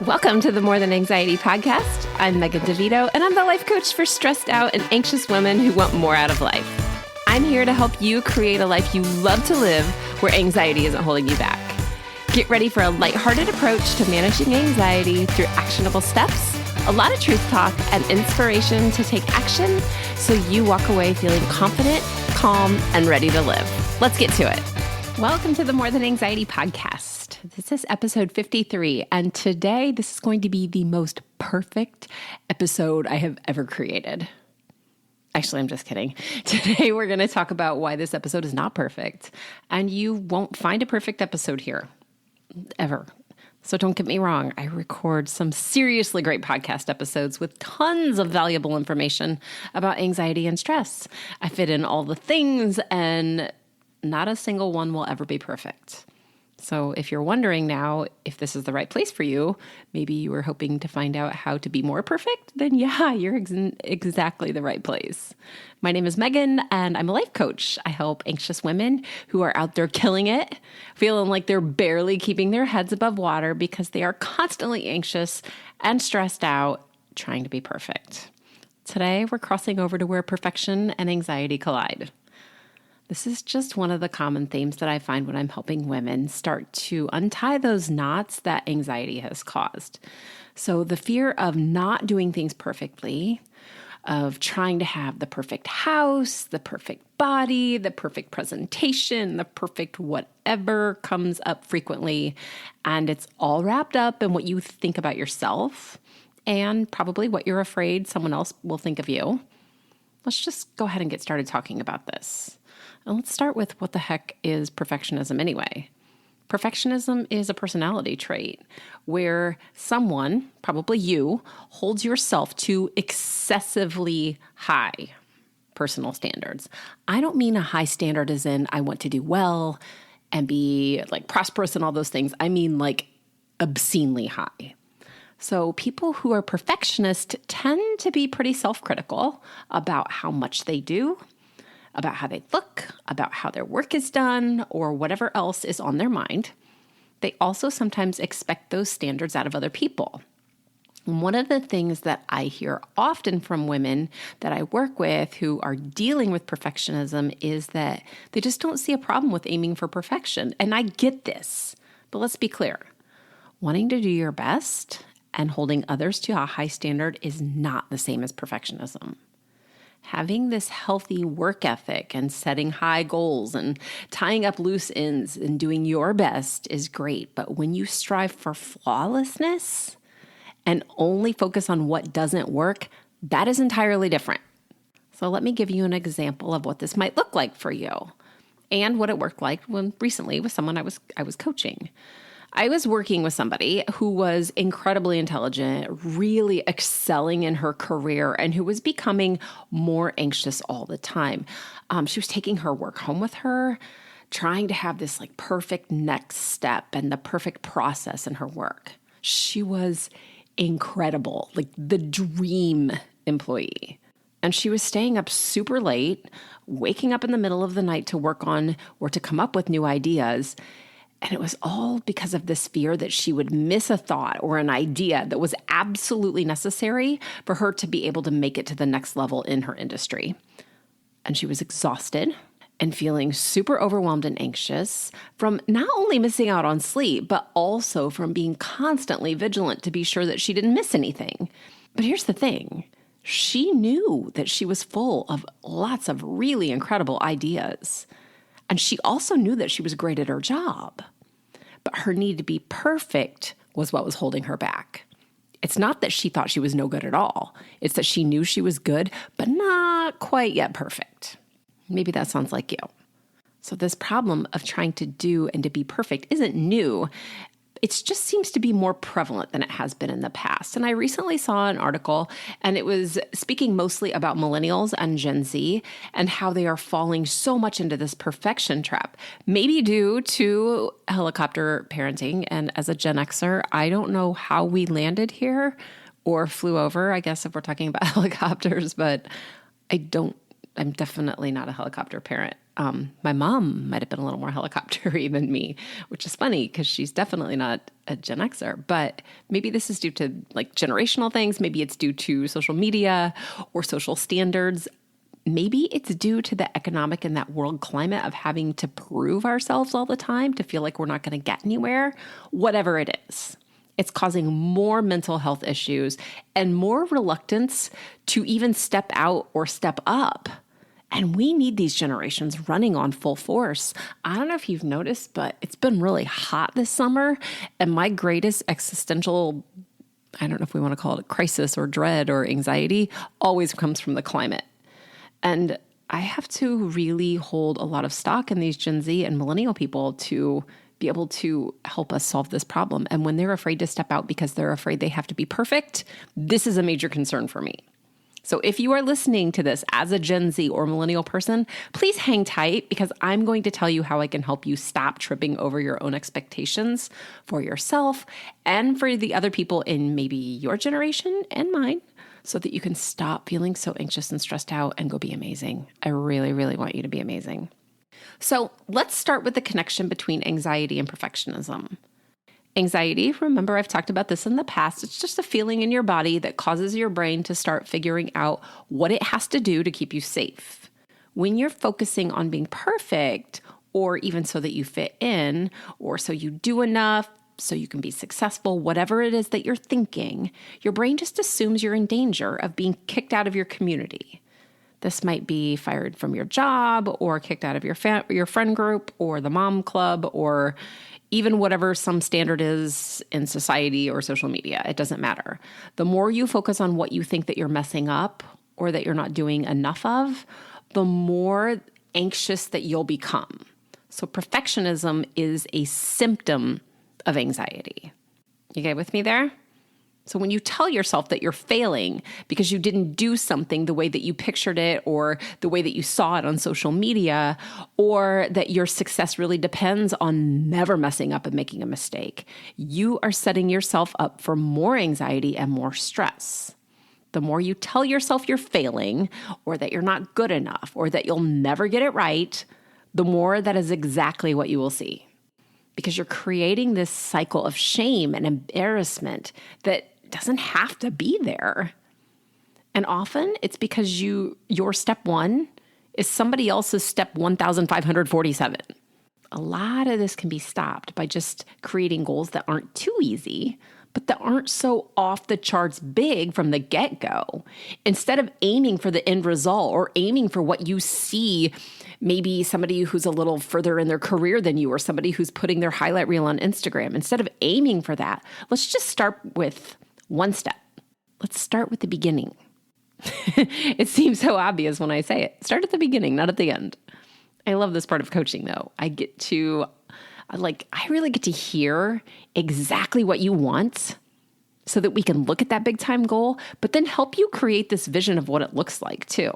Welcome to the More Than Anxiety podcast. I'm Megan DeVito, and I'm the life coach for stressed out and anxious women who want more out of life. I'm here to help you create a life you love to live where anxiety isn't holding you back. Get ready for a lighthearted approach to managing anxiety through actionable steps, a lot of truth talk, and inspiration to take action so you walk away feeling confident, calm, and ready to live. Let's get to it. Welcome to the More Than Anxiety podcast. This is episode 53, and today this is going to be the most perfect episode I have ever created. Actually, I'm just kidding. Today we're going to talk about why this episode is not perfect, and you won't find a perfect episode here, ever. So don't get me wrong. I record some seriously great podcast episodes with tons of valuable information about anxiety and stress. I fit in all the things, and not a single one will ever be perfect. So if you're wondering now if this is the right place for you, maybe you were hoping to find out how to be more perfect, then yeah, you're exactly the right place. My name is Megan, and I'm a life coach. I help anxious women who are out there killing it, feeling like they're barely keeping their heads above water because they are constantly anxious and stressed out, trying to be perfect. Today, we're crossing over to where perfection and anxiety collide. This is just one of the common themes that I find when I'm helping women start to untie those knots that anxiety has caused. So the fear of not doing things perfectly, of trying to have the perfect house, the perfect body, the perfect presentation, the perfect whatever comes up frequently. And it's all wrapped up in what you think about yourself and probably what you're afraid someone else will think of you. Let's just go ahead and get started talking about this. And let's start with what the heck is perfectionism anyway. Perfectionism is a personality trait where someone, probably you, holds yourself to excessively high personal standards. I don't mean a high standard as in I want to do well and be like prosperous and all those things. I mean like obscenely high. So people who are perfectionists tend to be pretty self-critical about how much they do, about how they look, about how their work is done, or whatever else is on their mind. They also sometimes expect those standards out of other people. And one of the things that I hear often from women that I work with who are dealing with perfectionism is that they just don't see a problem with aiming for perfection. And I get this, but let's be clear. Wanting to do your best and holding others to a high standard is not the same as perfectionism. Having this healthy work ethic and setting high goals and tying up loose ends and doing your best is great. But when you strive for flawlessness and only focus on what doesn't work, that is entirely different. So let me give you an example of what this might look like for you and what it worked like recently with someone I was coaching. I was working with somebody who was incredibly intelligent, really excelling in her career, and who was becoming more anxious all the time. She was taking her work home with her, trying to have this like perfect next step and the perfect process in her work. She was incredible, like the dream employee. And she was staying up super late, waking up in the middle of the night to work on or to come up with new ideas. And it was all because of this fear that she would miss a thought or an idea that was absolutely necessary for her to be able to make it to the next level in her industry. And she was exhausted and feeling super overwhelmed and anxious from not only missing out on sleep, but also from being constantly vigilant to be sure that she didn't miss anything. But here's the thing. She knew that she was full of lots of really incredible ideas. And she also knew that she was great at her job. But her need to be perfect was what was holding her back. It's not that she thought she was no good at all. It's that she knew she was good, but not quite yet perfect. Maybe that sounds like you. So this problem of trying to do and to be perfect isn't new. It just seems to be more prevalent than it has been in the past. And I recently saw an article, and it was speaking mostly about millennials and Gen Z and how they are falling so much into this perfection trap, maybe due to helicopter parenting. And as a Gen Xer, I don't know how we landed here or flew over, I guess, if we're talking about helicopters, but I'm definitely not a helicopter parent. My mom might have been a little more helicopter-y than me, which is funny because she's definitely not a Gen Xer. But maybe this is due to like generational things. Maybe it's due to social media or social standards. Maybe it's due to the economic and that world climate of having to prove ourselves all the time to feel like we're not going to get anywhere. Whatever it is, it's causing more mental health issues and more reluctance to even step out or step up. And we need these generations running on full force. I don't know if you've noticed, but it's been really hot this summer. And my greatest existential, I don't know if we want to call it a crisis or dread or anxiety, always comes from the climate. And I have to really hold a lot of stock in these Gen Z and millennial people to be able to help us solve this problem. And when they're afraid to step out because they're afraid they have to be perfect, this is a major concern for me. So if you are listening to this as a Gen Z or millennial person, please hang tight because I'm going to tell you how I can help you stop tripping over your own expectations for yourself and for the other people in maybe your generation and mine so that you can stop feeling so anxious and stressed out and go be amazing. I really, really want you to be amazing. So let's start with the connection between anxiety and perfectionism. Anxiety, remember I've talked about this in the past, it's just a feeling in your body that causes your brain to start figuring out what it has to do to keep you safe. When you're focusing on being perfect, or even so that you fit in, or so you do enough, so you can be successful, whatever it is that you're thinking, your brain just assumes you're in danger of being kicked out of your community. This might be fired from your job, or kicked out of your friend group, or the mom club, or even whatever some standard is in society or social media. It doesn't matter. The more you focus on what you think that you're messing up or that you're not doing enough of, the more anxious that you'll become. So perfectionism is a symptom of anxiety. You get with me there? So when you tell yourself that you're failing because you didn't do something the way that you pictured it or the way that you saw it on social media, or that your success really depends on never messing up and making a mistake, you are setting yourself up for more anxiety and more stress. The more you tell yourself you're failing or that you're not good enough or that you'll never get it right, the more that is exactly what you will see. Because you're creating this cycle of shame and embarrassment that doesn't have to be there. And often it's because your step one is somebody else's step 1,547. A lot of this can be stopped by just creating goals that aren't too easy, but that aren't so off the charts big from the get-go. Instead of aiming for the end result or aiming for what you see, maybe somebody who's a little further in their career than you or somebody who's putting their highlight reel on Instagram, instead of aiming for that, let's just start with one step. Let's start with the beginning. It seems so obvious when I say it. Start at the beginning, not at the end. I love this part of coaching though. I really get to hear exactly what you want so that we can look at that big time goal, but then help you create this vision of what it looks like too.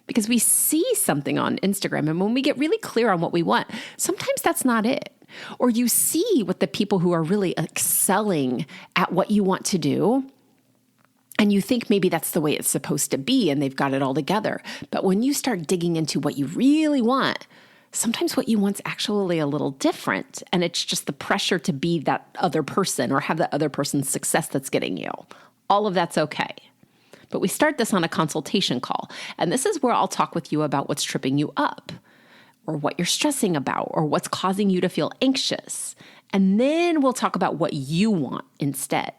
Because we see something on Instagram, and when we get really clear on what we want, sometimes that's not it. Or you see what the people who are really excelling at what you want to do, and you think maybe that's the way it's supposed to be and they've got it all together. But when you start digging into what you really want, sometimes what you want's actually a little different, and it's just the pressure to be that other person or have that other person's success that's getting you. All of that's okay. But we start this on a consultation call, and this is where I'll talk with you about what's tripping you up, or what you're stressing about, or what's causing you to feel anxious. And then we'll talk about what you want instead.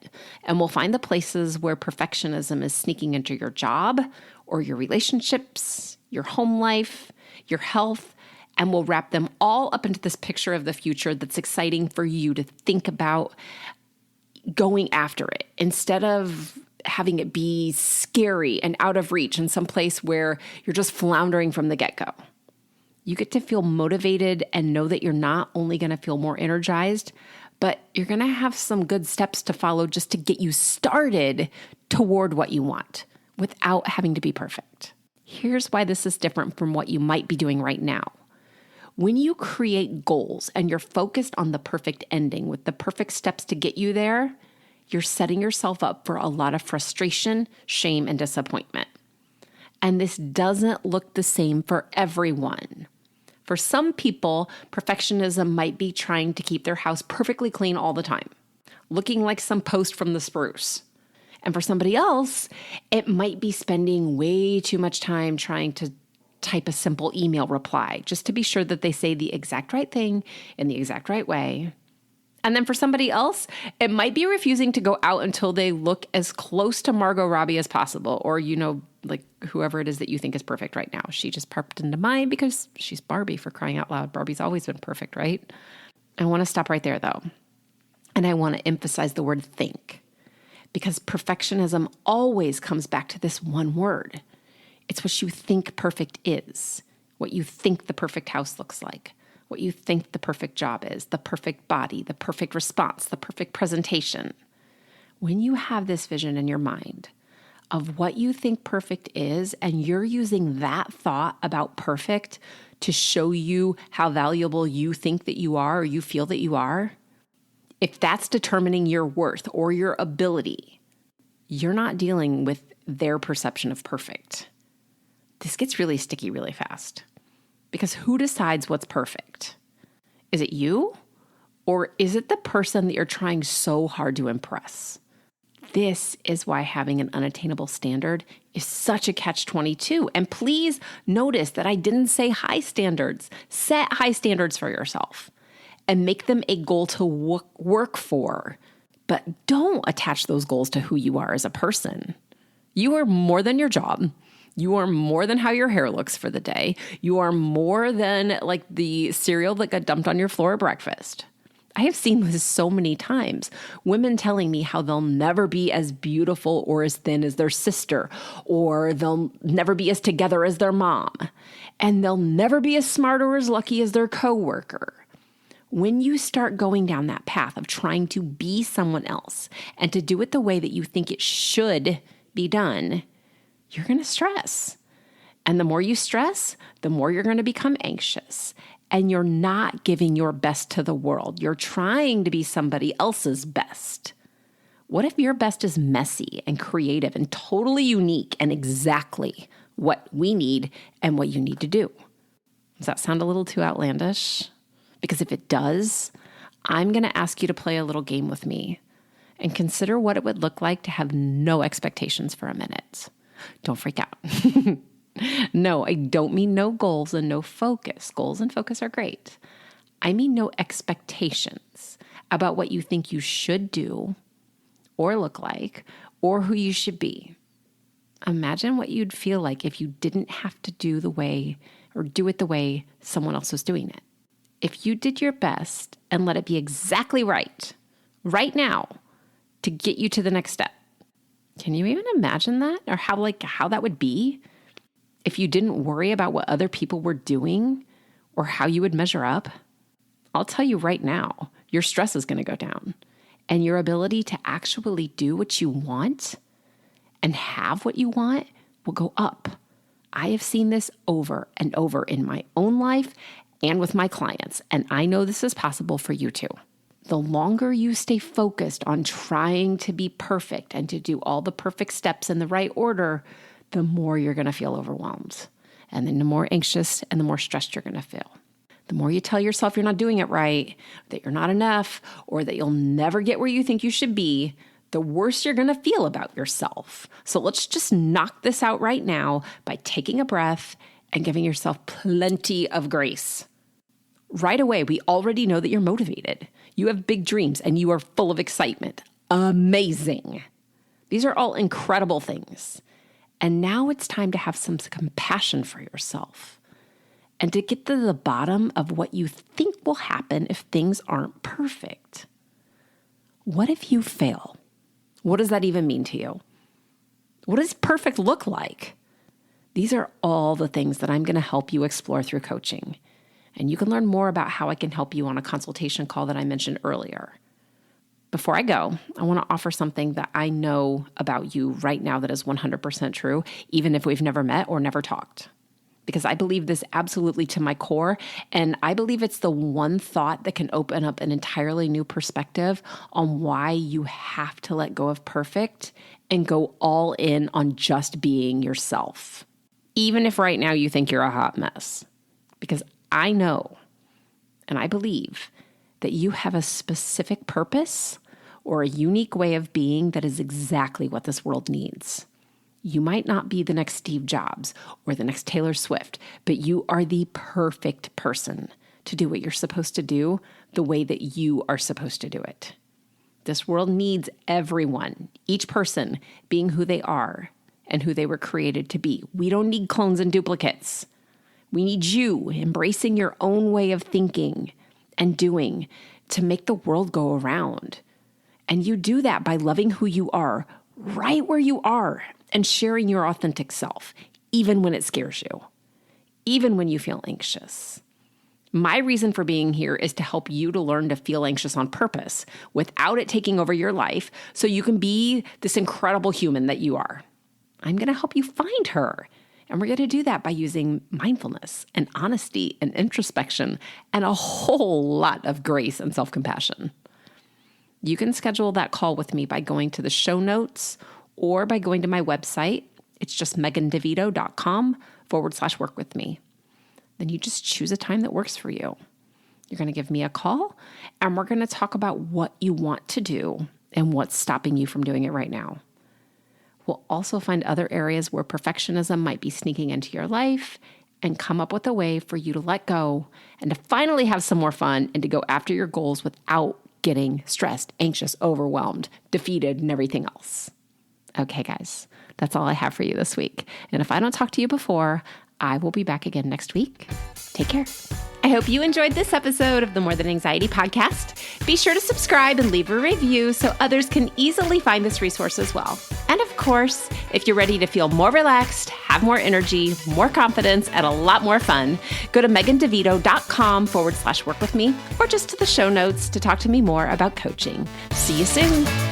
And we'll find the places where perfectionism is sneaking into your job or your relationships, your home life, your health, and we'll wrap them all up into this picture of the future that's exciting for you to think about going after it instead of having it be scary and out of reach in some place where you're just floundering from the get-go. You get to feel motivated and know that you're not only going to feel more energized, but you're going to have some good steps to follow just to get you started toward what you want without having to be perfect. Here's why this is different from what you might be doing right now. When you create goals and you're focused on the perfect ending with the perfect steps to get you there, you're setting yourself up for a lot of frustration, shame, and disappointment. And this doesn't look the same for everyone. For some people, perfectionism might be trying to keep their house perfectly clean all the time, looking like some post from the spruce. And for somebody else, it might be spending way too much time trying to type a simple email reply just to be sure that they say the exact right thing in the exact right way. And then for somebody else, it might be refusing to go out until they look as close to Margot Robbie as possible, or, like whoever it is that you think is perfect right now. She just popped into mind because she's Barbie, for crying out loud. Barbie's always been perfect, right? I want to stop right there though. And I want to emphasize the word think, because perfectionism always comes back to this one word. It's what you think perfect is, what you think the perfect house looks like, what you think the perfect job is, the perfect body, the perfect response, the perfect presentation. When you have this vision in your mind of what you think perfect is, and you're using that thought about perfect to show you how valuable you think that you are or you feel that you are, if that's determining your worth or your ability, you're not dealing with their perception of perfect. This gets really sticky really fast. Because who decides what's perfect? Is it you? Or is it the person that you're trying so hard to impress? This is why having an unattainable standard is such a catch-22. And please notice that I didn't say high standards. Set high standards for yourself and make them a goal to work for. But don't attach those goals to who you are as a person. You are more than your job. You are more than how your hair looks for the day. You are more than like the cereal that got dumped on your floor at breakfast. I have seen this so many times. Women telling me how they'll never be as beautiful or as thin as their sister, or they'll never be as together as their mom, and they'll never be as smart or as lucky as their coworker. When you start going down that path of trying to be someone else and to do it the way that you think it should be done, you're going to stress. And the more you stress, the more you're going to become anxious. And you're not giving your best to the world. You're trying to be somebody else's best. What if your best is messy and creative and totally unique and exactly what we need and what you need to do? Does that sound a little too outlandish? Because if it does, I'm going to ask you to play a little game with me and consider what it would look like to have no expectations for a minute. Don't freak out. No, I don't mean no goals and no focus. Goals and focus are great. I mean no expectations about what you think you should do or look like or who you should be. Imagine what you'd feel like if you didn't have to do the way or do it the way someone else was doing it. If you did your best and let it be exactly right now, to get you to the next step. Can you even imagine that? Or how that would be if you didn't worry about what other people were doing or how you would measure up? I'll tell you right now, your stress is going to go down and your ability to actually do what you want and have what you want will go up. I have seen this over and over in my own life and with my clients, and I know this is possible for you too. The longer you stay focused on trying to be perfect and to do all the perfect steps in the right order, the more you're going to feel overwhelmed. And then the more anxious and the more stressed you're going to feel. The more you tell yourself you're not doing it right, that you're not enough, or that you'll never get where you think you should be, the worse you're going to feel about yourself. So let's just knock this out right now by taking a breath and giving yourself plenty of grace. Right away, we already know that you're motivated. You have big dreams and you are full of excitement. Amazing. These are all incredible things. And now it's time to have some compassion for yourself and to get to the bottom of what you think will happen if things aren't perfect. What if you fail? What does that even mean to you? What does perfect look like? These are all the things that I'm going to help you explore through coaching. And you can learn more about how I can help you on a consultation call that I mentioned earlier. Before I go, I want to offer something that I know about you right now that is 100% true, even if we've never met or never talked. Because I believe this absolutely to my core, and I believe it's the one thought that can open up an entirely new perspective on why you have to let go of perfect and go all in on just being yourself. Even if right now you think you're a hot mess. Because I know and I believe that you have a specific purpose or a unique way of being that is exactly what this world needs. You might not be the next Steve Jobs or the next Taylor Swift, but you are the perfect person to do what you're supposed to do the way that you are supposed to do it. This world needs everyone, each person being who they are and who they were created to be. We don't need clones and duplicates. We need you embracing your own way of thinking and doing to make the world go around. And you do that by loving who you are right where you are and sharing your authentic self, even when it scares you, even when you feel anxious. My reason for being here is to help you to learn to feel anxious on purpose without it taking over your life so you can be this incredible human that you are. I'm going to help you find her. And we're going to do that by using mindfulness and honesty and introspection and a whole lot of grace and self-compassion. You can schedule that call with me by going to the show notes or by going to my website. It's just megandevito.com/work with me. Then you just choose a time that works for you. You're going to give me a call and we're going to talk about what you want to do and what's stopping you from doing it right now. We'll also find other areas where perfectionism might be sneaking into your life and come up with a way for you to let go and to finally have some more fun and to go after your goals without getting stressed, anxious, overwhelmed, defeated, and everything else. Okay, guys, that's all I have for you this week. And if I don't talk to you before, I will be back again next week. Take care. I hope you enjoyed this episode of the More Than Anxiety podcast. Be sure to subscribe and leave a review so others can easily find this resource as well. And of course, if you're ready to feel more relaxed, have more energy, more confidence, and a lot more fun, go to megandevito.com/work with me or just to the show notes to talk to me more about coaching. See you soon.